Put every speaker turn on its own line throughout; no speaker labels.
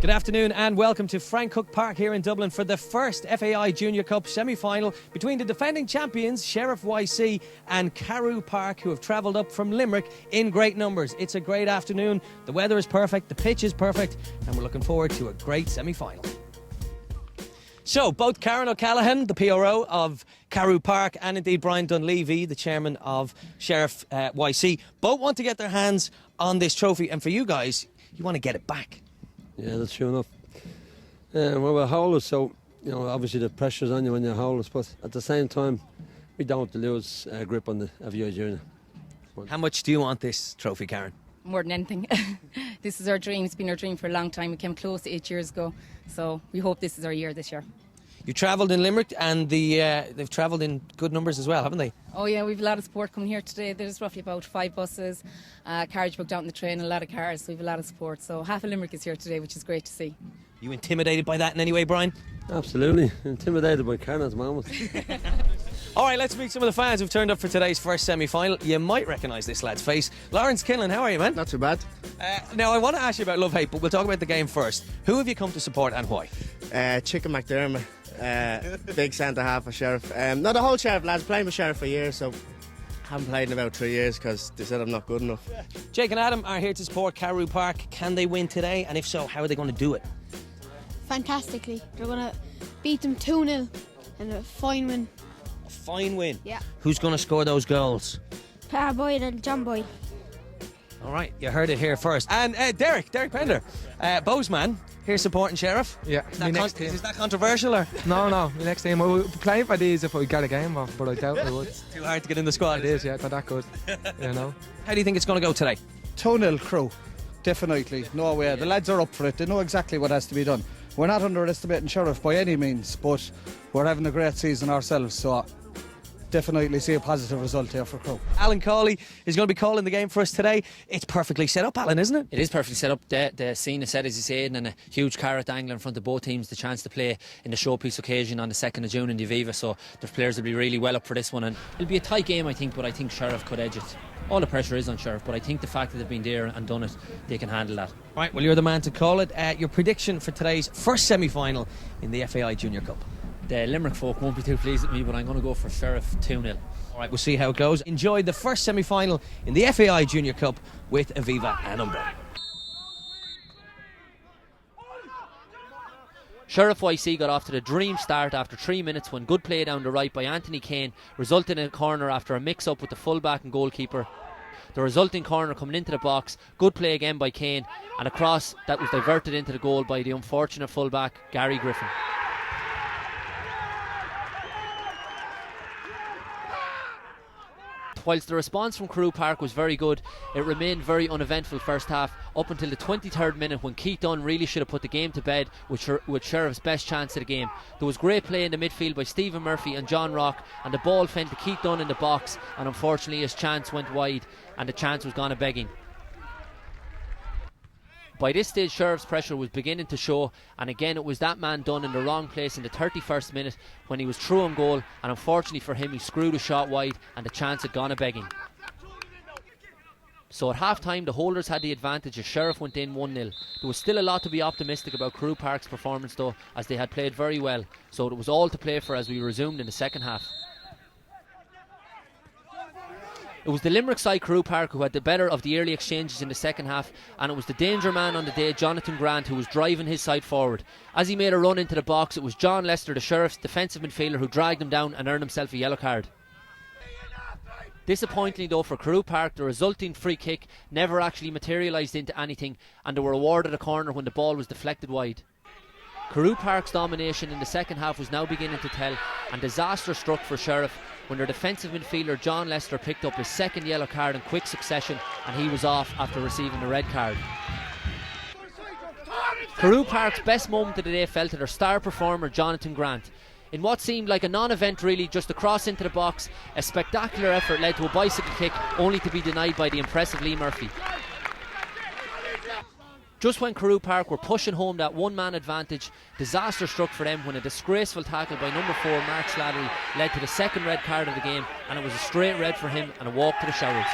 Good afternoon and welcome to Frank Cook Park here in Dublin for the first FAI Junior Cup semi-final between the defending champions Sheriff YC and Carew Park, who have travelled up from Limerick in great numbers. It's a great afternoon, the weather is perfect, the pitch is perfect, and we're looking forward to a great semi-final. So, both Karen O'Callaghan, the PRO of Carew Park, and indeed Brian Dunleavy, the chairman of Sheriff YC, both want to get their hands on this trophy, and for you guys, you want to get it back.
Yeah, that's true enough. We're howlers, so obviously the pressure's on you when you're howlers, but at the same time, we don't want to lose grip on the FAI Junior.
How much do you want this trophy, Karen?
More than anything. This is our dream. It's been our dream for a long time. We came close 8 years ago, so we hope this is our year this year.
You travelled in Limerick, and they've travelled in good numbers as well, haven't they?
Oh yeah, we've a lot of support coming here today. There's roughly about 5 buses, carriage booked out on the train, and a lot of cars, so we've a lot of support. So half of Limerick is here today, which is great to see.
You intimidated by that in any way, Brian?
Absolutely. Intimidated by Karen at the moment.
All right, let's meet some of the fans who've turned up for today's first semi-final. You might recognise this lad's face. Lawrence Kinlan, how are you, man?
Not too bad.
Now, I want to ask you about love-hate, but we'll talk about the game first. Who have you come to support and why?
Chicken McDermott, big centre-half for Sheriff. Not the whole Sheriff lads, playing with Sheriff for years, so haven't played in about 3 years because they said I'm not good enough.
Jake and Adam are here to support Carew Park. Can they win today? And if so, how are they going to do it?
Fantastically. They're going to beat them 2-0 and a fine win.
A fine win?
Yeah.
Who's going to score those goals?
Peter Boyd and John Boyd.
All right, you heard it here first. And Derek Pender, Bozeman, here supporting Sheriff.
Yeah, my next team.
Is that controversial or?
No, my next team. We'll be playing for these if we get a game off, but I doubt we would.
Too hard to get in the squad.
It is, yeah, not that good.
How do you think it's going to go today?
2-0 Crew, definitely. No way. The lads are up for it. They know exactly what has to be done. We're not underestimating Sheriff by any means, but we're having a great season ourselves, so definitely see a positive result here for Crew.
Alan Cawley is going to be calling the game for us today. It's perfectly set up, Alan, isn't it?
It is perfectly set up. The scene is set, as you said, and a huge carrot dangling in front of both teams, the chance to play in the showpiece occasion on the 2nd of June in the Aviva, so the players will be really well up for this one, and it'll be a tight game, I think, but I think Sheriff could edge it. All the pressure is on Sheriff, but I think the fact that they've been there and done it, they can handle that.
Right, well, you're the man to call it. Your prediction for today's first semi-final in the FAI Junior Cup?
The Limerick folk won't be too pleased with me, but I'm going to go for Sheriff 2-0.
All right, we'll see how it goes. Enjoy the first semi-final in the FAI Junior Cup with Aviva and Umbra.
Sheriff YC got off to the dream start after 3 minutes when good play down the right by Anthony Kane resulted in a corner after a mix-up with the full-back and goalkeeper. The resulting corner coming into the box, good play again by Kane, and a cross that was diverted into the goal by the unfortunate full-back Gary Griffin. Whilst the response from Carew Park was very good, it remained very uneventful first half up until the 23rd minute when Keith Dunn really should have put the game to bed with Sheriff's best chance of the game. There was great play in the midfield by Stephen Murphy and John Rock, and the ball fell to Keith Dunn in the box, and unfortunately his chance went wide and the chance was gone a begging. By this stage Sheriff's pressure was beginning to show, and again it was that man done in the wrong place in the 31st minute when he was through on goal, and unfortunately for him he screwed a shot wide and the chance had gone a begging. So at half time the holders had the advantage as Sheriff went in 1-0. There was still a lot to be optimistic about Carew Park's performance though, as they had played very well, so it was all to play for as we resumed in the second half. It was the Limerick side, Carew Park, who had the better of the early exchanges in the second half, and it was the danger man on the day, Jonathan Grant, who was driving his side forward. As he made a run into the box, it was John Lester, the Sheriff's defensive midfielder, who dragged him down and earned himself a yellow card. Disappointingly though for Carew Park, the resulting free kick never actually materialised into anything, and they were awarded a corner when the ball was deflected wide. Carew Park's domination in the second half was now beginning to tell, and disaster struck for Sheriff when their defensive midfielder John Lester picked up his second yellow card in quick succession, and he was off after receiving the red card. Carew Park's best moment of the day fell to their star performer Jonathan Grant. In what seemed like a non-event really, just a cross into the box, a spectacular effort led to a bicycle kick only to be denied by the impressive Lee Murphy. Just when Carew Park were pushing home that one-man advantage, disaster struck for them when a disgraceful tackle by number 4 Mark Slattery led to the second red card of the game, and it was a straight red for him and a walk to the showers.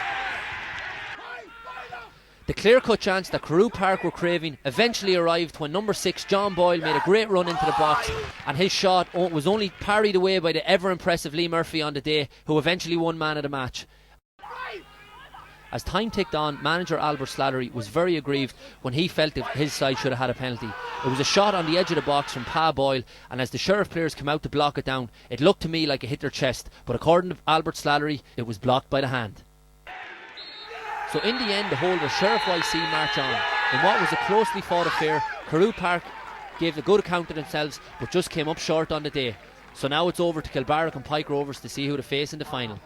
The clear-cut chance that Carew Park were craving eventually arrived when number 6 John Boyle made a great run into the box, and his shot was only parried away by the ever-impressive Lee Murphy on the day, who eventually won man of the match. As time ticked on, manager Albert Slattery was very aggrieved when he felt that his side should have had a penalty. It was a shot on the edge of the box from Pa Boyle, and as the Sheriff players came out to block it down, it looked to me like it hit their chest, but according to Albert Slattery, it was blocked by the hand. So in the end, the holders Sheriff YC march on. In what was a closely fought affair, Carew Park gave a good account of themselves, but just came up short on the day. So now it's over to Kilbarrack and Pike Rovers to see who they face in the final.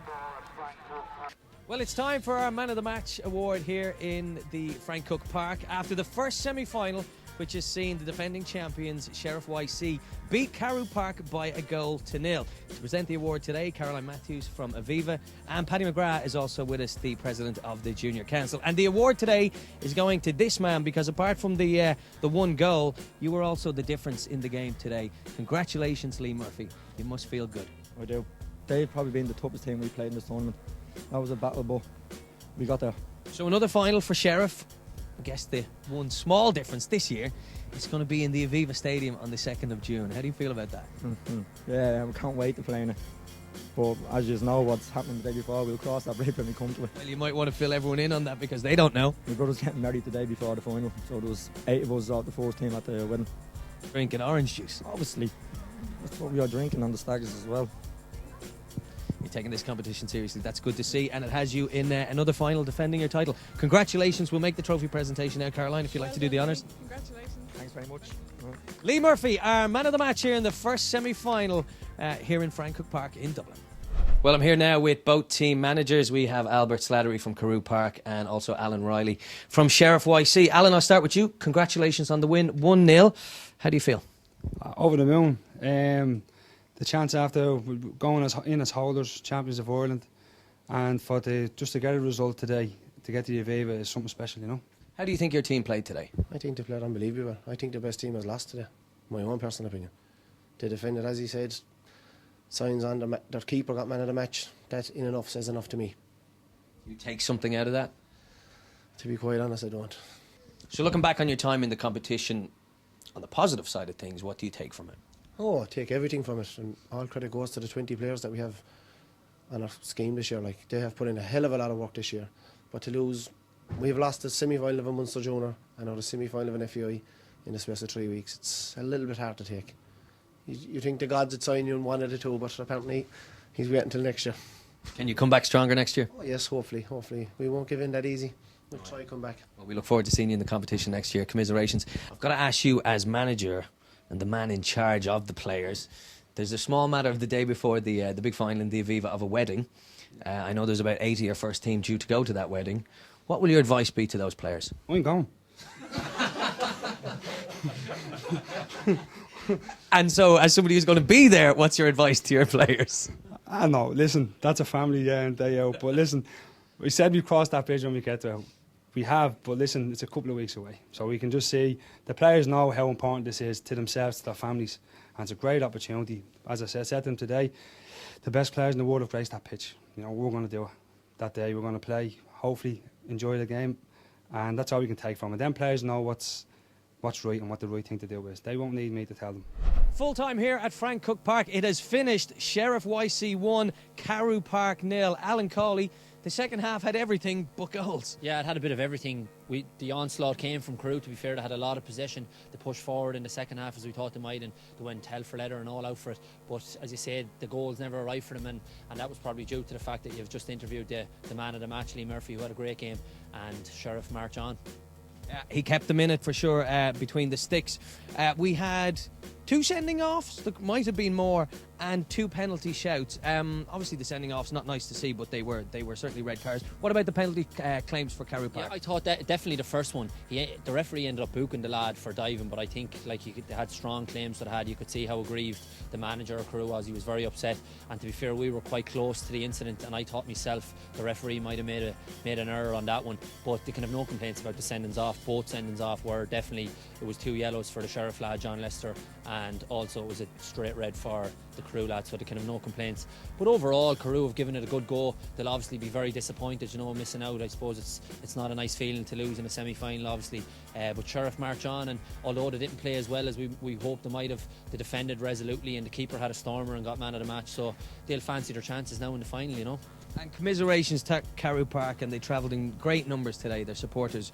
Well, it's time for our Man of the Match award here in the Frank Cook Park. After the first semi-final, which has seen the defending champions Sheriff YC beat Carew Park by a goal to nil. To present the award today, Caroline Matthews from Aviva, and Paddy McGrath is also with us, the president of the Junior Council. And the award today is going to this man, because apart from the one goal, you were also the difference in the game today. Congratulations, Lee Murphy. You must feel good.
I do. They've probably been the toughest team we played in this tournament. That was a battle, but we got there.
So another final for Sheriff. I guess the one small difference this year is going to be in the Aviva Stadium on the 2nd of June. How do you feel about that?
Yeah, we can't wait to play in it. But as you know what's happening the day before, we'll cross that bridge when we come to it.
Well, you might want to fill everyone in on that because they don't know.
My brother's getting married the day before the final, so there was 8 of us out the first team at the wedding.
Drinking orange juice.
Obviously, that's what we are drinking on the Staggers as well.
You're taking this competition seriously. That's good to see, and it has you in another final defending your title. Congratulations. We'll make the trophy presentation now, Caroline, if you'd like to do the honours.
Congratulations.
Thanks very much.
Lee Murphy, our man of the match here in the first semi-final here in Frank Cook Park in Dublin. Well, I'm here now with both team managers. We have Albert Slattery from Carew Park and also Alan Riley from Sheriff YC. Alan, I'll start with you. Congratulations on the win, 1-0. How do you feel?
Over the moon. The chance after going as holders, champions of Ireland, and just to get a result today, to get to the Aviva is something special, you know.
How do you think your team played today?
I think they played unbelievable. I think the best team has lost today, my own personal opinion. They defended, as he said, signs on their keeper got man of the match. That in enough says enough to me.
You take something out of that?
To be quite honest, I don't.
So looking back on your time in the competition, on the positive side of things, what do you take from it?
Oh, I take everything from it, and all credit goes to the 20 players that we have on our scheme this year. Like, they have put in a hell of a lot of work this year. But to lose, we've lost the semi-final of a Munster Junior and now the semi-final of an FEI in the space of 3 weeks. It's a little bit hard to take. You think the gods would sign you in one of the two, but apparently he's waiting until next year.
Can you come back stronger next year?
Oh, yes, hopefully. We won't give in that easy. We'll try to come back.
Well, we look forward to seeing you in the competition next year. Commiserations. I've got to ask you, as manager and the man in charge of the players, there's a small matter of the day before the big final in the Aviva of a wedding. I know there's about 80 of your first team due to go to that wedding. What will your advice be to those players?
I'm going.
And so, as somebody who's going to be there, what's your advice to your players?
I know, listen, that's a family day in and day out. But listen, we said we'd cross that bridge when we get there. We have, but listen, it's a couple of weeks away. So we can just see the players know how important this is to themselves, to their families. And it's a great opportunity. As I said to them today, the best players in the world have graced that pitch. You know, we're going to do it that day. We're going to play, hopefully enjoy the game. And that's all we can take from it. Then players know what's right and what the right thing to do is. They won't need me to tell them.
Full time here at Frank Cook Park. It has finished. Sheriff YC 1, Carew Park 0. Alan Cawley, the second half had everything but goals.
Yeah, it had a bit of everything. The onslaught came from Carew, to be fair. They had a lot of possession. They pushed forward in the second half as we thought they might, and they went hell for leather and all out for it. But as you said, the goals never arrived for them, and that was probably due to the fact that you've just interviewed the man of the match, Lee Murphy, who had a great game, and Sheriff march on.
He kept them in it for sure between the sticks. We had 2 sending offs, there might have been more, and 2 penalty shouts. Obviously the sending offs not nice to see, but they were certainly red cards. What about the penalty claims for Carew Park?
Yeah, I thought that definitely the first one. The referee ended up booking the lad for diving, but I think they had strong claims that had. You could see how aggrieved the manager of Carew was. He was very upset, and to be fair, we were quite close to the incident, and I thought myself the referee might have made an error on that one. But they can have no complaints about the sendings off. Both sendings off were definitely, it was 2 yellows for the Sheriff lad, John Lester, and also it was a straight red for the Carew lads, so they can have no complaints. But overall, Carew have given it a good go. They'll obviously be very disappointed, missing out. I suppose it's not a nice feeling to lose in a semi-final, obviously. But Sheriff march on, and although they didn't play as well as we hoped they might have, they defended resolutely, and the keeper had a stormer and got man of the match. So they'll fancy their chances now in the final,
And commiserations to Carew Park, and they travelled in great numbers today. Their supporters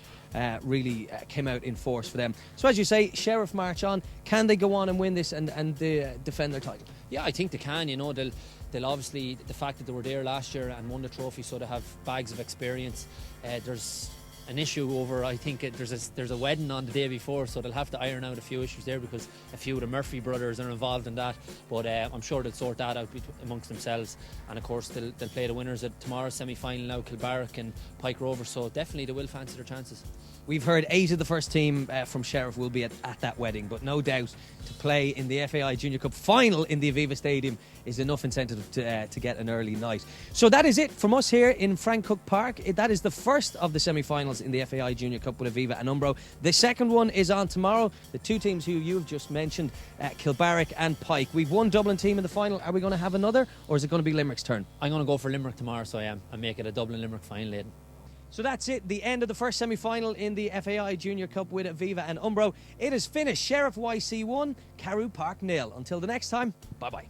really came out in force for them. So as you say, Sheriff march on. Can they go on and win this and defend their title?
Yeah, I think they can. They'll obviously, the fact that they were there last year and won the trophy, so they have bags of experience. There's an issue over, I think there's a wedding on the day before, so they'll have to iron out a few issues there because a few of the Murphy brothers are involved in that. But I'm sure they'll sort that out amongst themselves. And of course they'll play the winners at tomorrow's semi-final now, Kilbarrack and Pike Rovers. So definitely they will fancy their chances.
We've heard 8 of the first team from Sheriff will be at that wedding, but no doubt to play in the FAI Junior Cup final in the Aviva Stadium is enough incentive to get an early night. So that is it from us here in Frank Cook Park. That is the first of the semi-finals in the FAI Junior Cup with Aviva and Umbro. The second one is on tomorrow. The two teams who you've just mentioned, Kilbarrack and Pike. We've one Dublin team in the final. Are we going to have another, or is it going to be Limerick's turn?
I'm going to go for Limerick tomorrow, so I am, and make it a Dublin-Limerick final, Aidan.
So that's it, the end of the first semi-final in the FAI Junior Cup with Aviva and Umbro. It is finished. Sheriff YC 1, Carew Park 0. Until the next time, bye-bye.